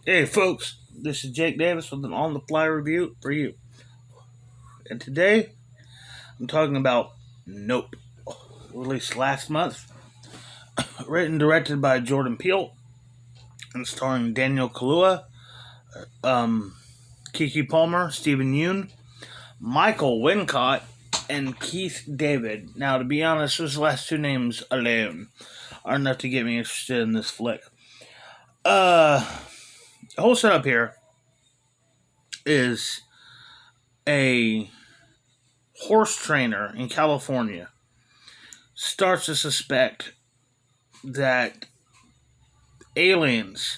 Hey folks, this is Jake Davis with an on the fly review for you. And today I'm talking about Nope, released last month, written and directed by Jordan Peele, and starring Daniel Kaluuya, Keke Palmer, Steven Yeun, Michael Wincott, and Keith David. Now, to be honest, those last two names alone are enough to get me interested in this flick. The whole setup here is a horse trainer in California starts to suspect that aliens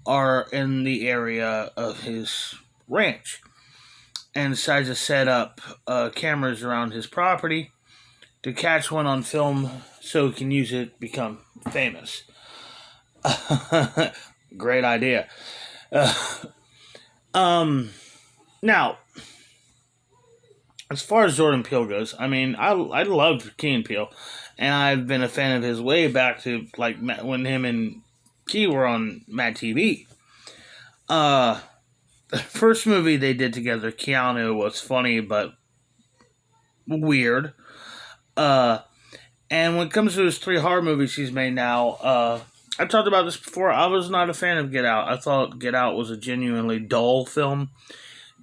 are in the area of his ranch and decides to set up cameras around his property to catch one on film so he can use it to become famous. Great idea. Now, as far as Jordan Peele goes, I mean, I loved Key and Peele, and I've been a fan of his way back to like when him and Key were on Mad TV. The first movie they did together, Keanu, was funny but weird. And when it comes to his three horror movies he's made now, I talked about this before. I was not a fan of Get Out. I thought Get Out was a genuinely dull film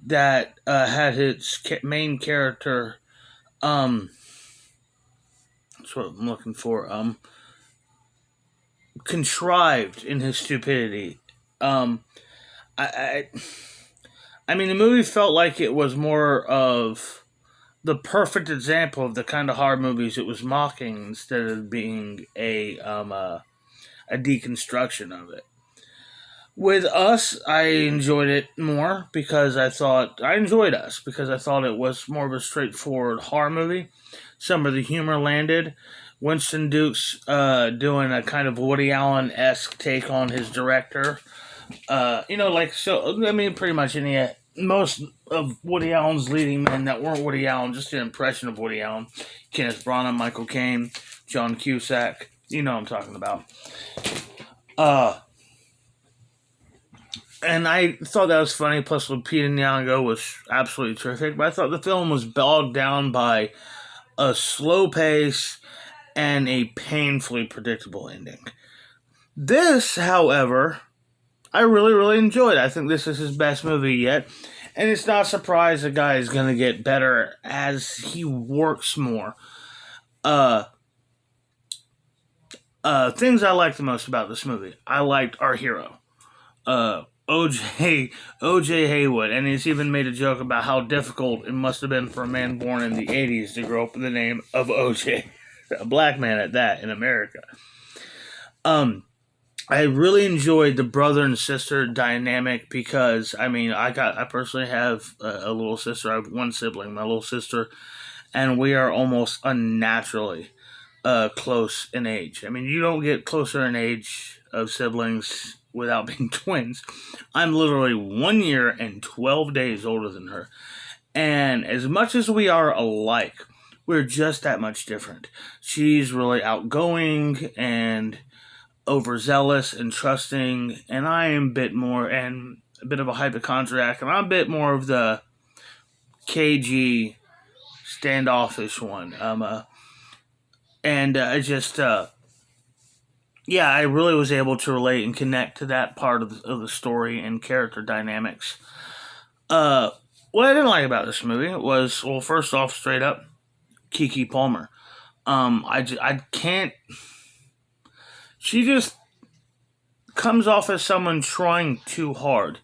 that had its main character, that's what I'm looking for, contrived in his stupidity. I mean, the movie felt like it was more of the perfect example of the kind of horror movies it was mocking instead of being a deconstruction of it. With Us, I enjoyed it more because I thought it was more of a straightforward horror movie. Some of the humor landed. Winston Duke's doing a kind of Woody Allen-esque take on his director. Pretty much most of Woody Allen's leading men that weren't Woody Allen, just an impression of Woody Allen. Kenneth Branagh, Michael Caine, John Cusack. You know what I'm talking about. And I thought that was funny. Plus, Lupita Nyong'o was absolutely terrific. But I thought the film was bogged down by a slow pace and a painfully predictable ending. This, however, I really, really enjoyed. I think this is his best movie yet. And it's not a surprise the guy is going to get better as he works more. Things I liked the most about this movie. I liked our hero, O.J. Haywood, and he's even made a joke about how difficult it must have been for a man born in the 80s to grow up with the name of O.J., a black man at that, in America. I really enjoyed the brother and sister dynamic because, I personally have a little sister. I have one sibling, my little sister, and we are almost unnaturally close in age. I mean, you don't get closer in age of siblings without being twins. I'm literally 1 year and 12 days older than her. And as much as we are alike, we're just that much different. She's really outgoing and overzealous and trusting, and I am a bit of a hypochondriac, and I'm a bit more of the cagey, standoffish one. I really was able to relate and connect to that part of the story and character dynamics. What I didn't like about this movie was, well, first off, straight up, Keke Palmer. I can't. She just comes off as someone trying too hard.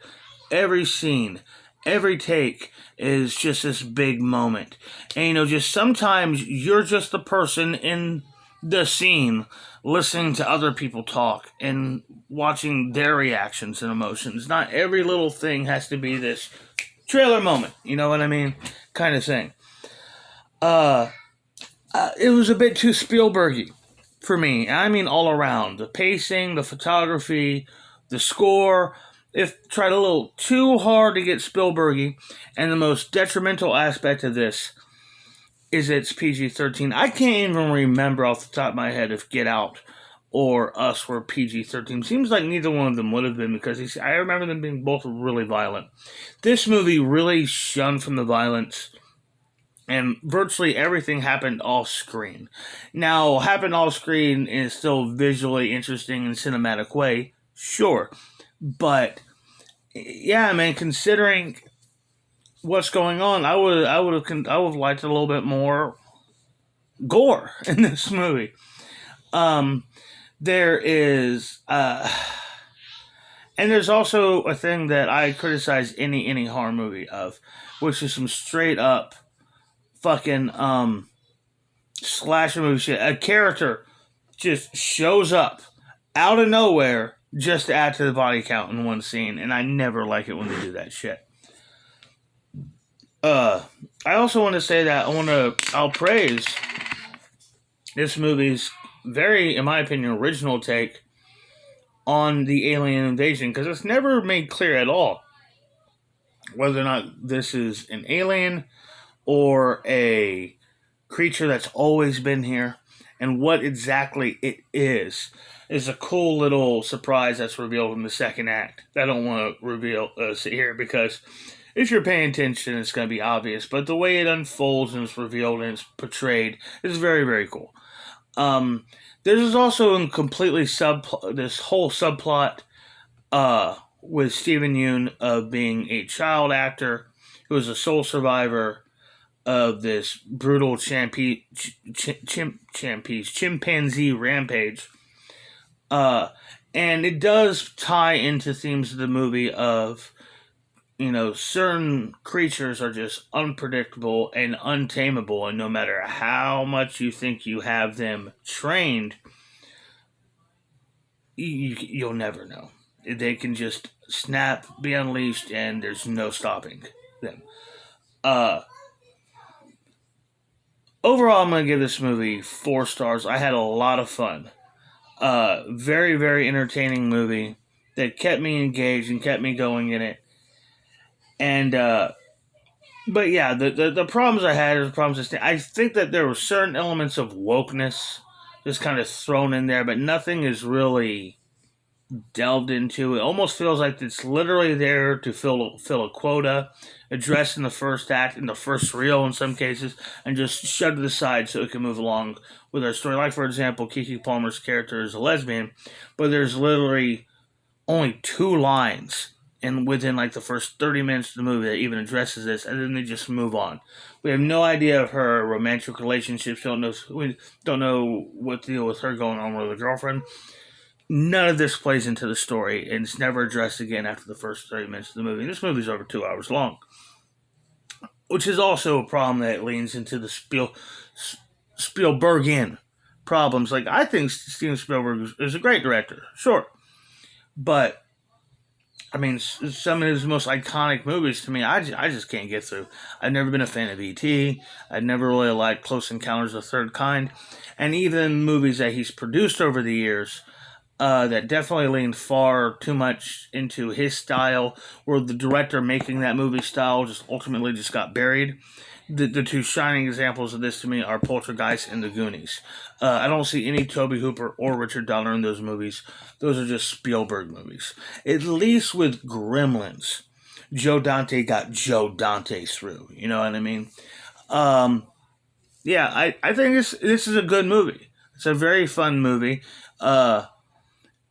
Every scene, every take is just this big moment. And, just sometimes you're just the person in the scene listening to other people talk and watching their reactions and emotions. Not every little thing has to be this trailer moment, you know what I mean? Kind of thing. It was a bit too Spielbergy for me. I mean, all around. The pacing, the photography, the score. It tried a little too hard to get Spielbergy, and the most detrimental aspect of this is it's PG-13. I can't even remember off the top of my head if Get Out or Us were PG-13. Seems like neither one of them would have been, because I remember them being both really violent. This movie really shunned from the violence, and virtually everything happened off screen. Now, happened off screen in a still visually interesting and cinematic way, sure. But yeah, man, considering what's going on, I would have liked a little bit more gore in this movie. There is and there's also a thing that I criticize any horror movie of, which is some straight up fucking slasher movie shit. A character just shows up out of nowhere just to add to the body count in one scene, and I never like it when they do that shit. I also want to say that I'll praise this movie's very, in my opinion, original take on the alien invasion, because it's never made clear at all whether or not this is an alien or a creature that's always been here, and what exactly it is a cool little surprise that's revealed in the second act. I don't want to reveal here, because if you're paying attention, it's going to be obvious, but the way it unfolds and it's revealed and it's portrayed is very, very cool. There's also this whole subplot with Steven Yeun of being a child actor who is a sole survivor of this brutal chimpanzee rampage. And it does tie into themes of the movie of, certain creatures are just unpredictable and untamable, and no matter how much you think you have them trained, you'll never know. They can just snap, be unleashed, and there's no stopping them. Overall, I'm going to give this movie 4 stars. I had a lot of fun. Very, very entertaining movie that kept me engaged and kept me going in it. And, but yeah, the problems I had are the problems I think that there were certain elements of wokeness just kind of thrown in there, but nothing is really delved into. It almost feels like it's literally there to fill a quota, addressed in the first act, in the first reel in some cases, and just shoved to the side so it can move along with our story. Like, for example, Keke Palmer's character is a lesbian, but there's literally only 2 lines within like the first 30 minutes of the movie that even addresses this, and then they just move on. We have no idea of her romantic relationships. We don't know what deal with her going on with her girlfriend. None of this plays into the story, and it's never addressed again after the first 30 minutes of the movie. And this movie's over 2 hours long, which is also a problem that leans into the Spielbergian problems. Like, I think Steven Spielberg is a great director, sure, but I mean, some of his most iconic movies, to me, I just can't get through. I've never been a fan of E.T. I've never really liked Close Encounters of the Third Kind. And even movies that he's produced over the years that definitely leaned far too much into his style, where the director making that movie style just ultimately just got buried. The 2 shining examples of this to me are Poltergeist and The Goonies. I don't see any Tobe Hooper or Richard Donner in those movies. Those are just Spielberg movies. At least with Gremlins, Joe Dante got Joe Dante through. You know what I mean? Yeah, I think this is a good movie. It's a very fun movie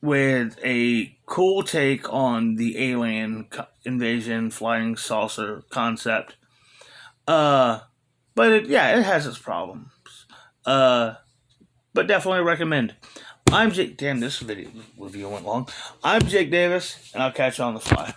with a cool take on the alien invasion, flying saucer concept. But it has its problems. But definitely recommend. I'm Jake. Damn, this video review went long. I'm Jake Davis, and I'll catch you on the fly.